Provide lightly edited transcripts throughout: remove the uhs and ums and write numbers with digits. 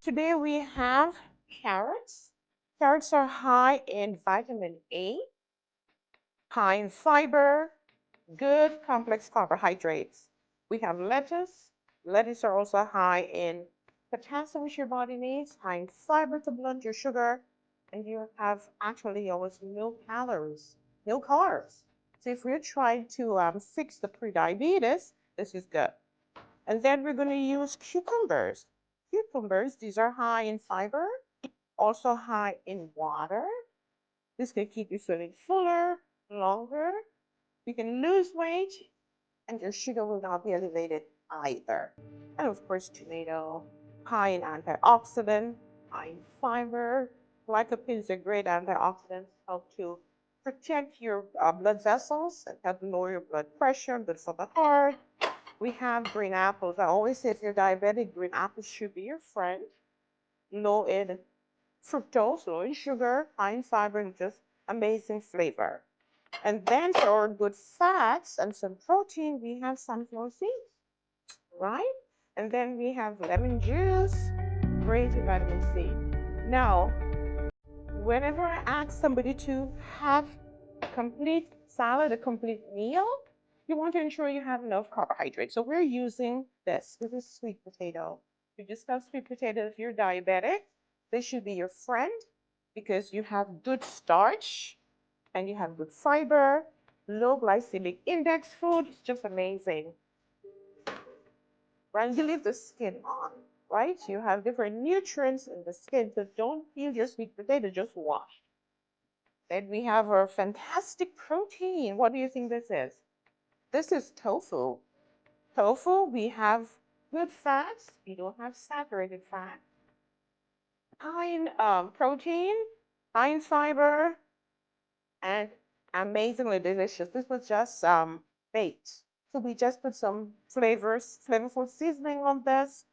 Today we have carrots. Carrots are high in vitamin A, high in fiber, good complex carbohydrates. We have lettuce. Lettuce are also high in potassium, which your body needs, high in fiber to blunt your sugar, and you have actually almost no calories, no carbs. So if we're trying to fix the prediabetes, this is good. And then we're going to use cucumbers. Cucumbers, these are high in fiber, also high in water. This can keep you feeling fuller, longer. You can lose weight, and your sugar will not be elevated either. And of course, tomato, high in antioxidant, high in fiber. Lycopenes are great antioxidants, help to protect your blood vessels and help lower your blood pressure, good for the heart. We have green apples. I always say if you're diabetic, green apples should be your friend. Low in fructose, low in sugar, high in fiber, and just amazing flavor. And then for our good fats and some protein, we have sunflower seeds, right? And then we have lemon juice, great in vitamin C. Now, whenever I ask somebody to have a complete salad, a complete meal, you want to ensure you have enough carbohydrates. So we're using this. This is sweet potato. You just have sweet potato if you're diabetic. This should be your friend because you have good starch and you have good fiber, low glycemic index food. It's just amazing. Right? You leave the skin on, right? You have different nutrients in the skin, so don't peel your sweet potato, just wash. Then we have our fantastic protein. What do you think this is? This is tofu. Tofu, we have good fats. We don't have saturated fat. High in protein, high in fiber, and amazingly delicious. This was just baked. So we just put some flavorful seasoning on this,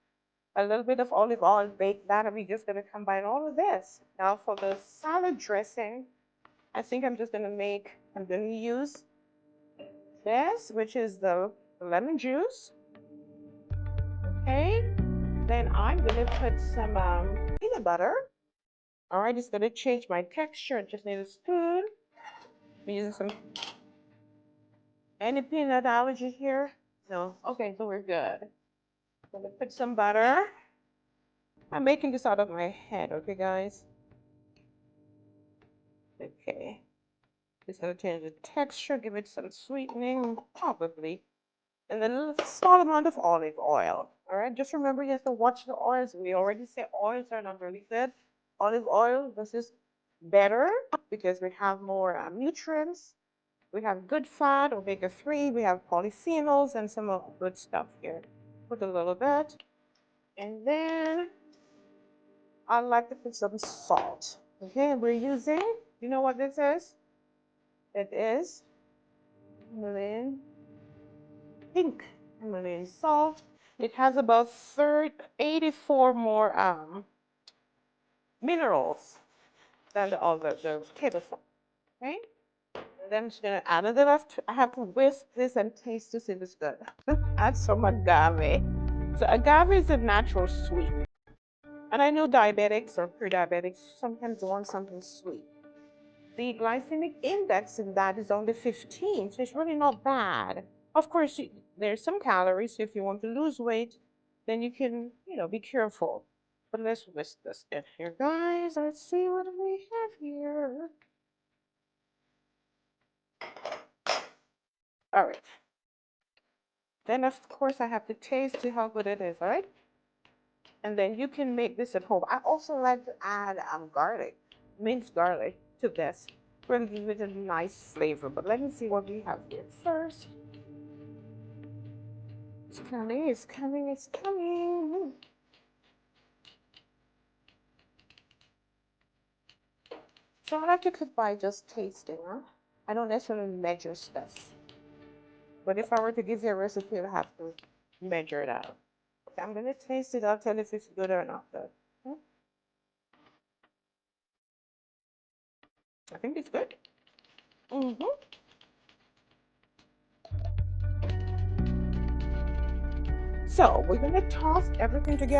a little bit of olive oil, bake that, and we're just gonna combine all of this. Now for the salad dressing, I think I'm gonna use this, which is the lemon juice. Okay, then I'm gonna put some peanut butter. All right, it's gonna change my texture. I just need a spoon. I'm using some. Any peanut allergy here? No. Okay, so we're good. I'm gonna put some butter. I'm making this out of my head, okay, guys? Okay. Just gonna change the texture, give it some sweetening, probably. And then a small amount of olive oil. All right, just remember you have to watch the oils. We already say oils are not really good. Olive oil, this is better because we have more nutrients. We have good fat, omega-3, we have polyphenols and some good stuff here. Put a little bit. And then I like to put some salt. Okay, we're using, you know what this is? It is Himalayan pink Himalayan salt. It has about 84 more minerals than the other table salt. Okay? And then I'm just gonna add it left. I have to whisk this and taste to see if it's good. Add some agave. So agave is a natural sweet. And I know diabetics or pre-diabetics sometimes want something sweet. The glycemic index in that is only 15, so it's really not bad. Of course, there's some calories, so if you want to lose weight, then you can, be careful. But let's whisk this in here, guys. Let's see what we have here. All right. Then, of course, I have to taste to how good it is, all right? And then you can make this at home. I also like to add garlic, minced garlic to this. Really give it a nice flavor. But let me see what we have here first. It's coming, it's coming, it's coming. So I like to cook by just tasting, huh? I don't necessarily measure stuff. But if I were to give you a recipe, I'd have to measure it out. Okay, I'm gonna taste it. I'll tell you if it's good or not good. I think it's good. So we're gonna toss everything together.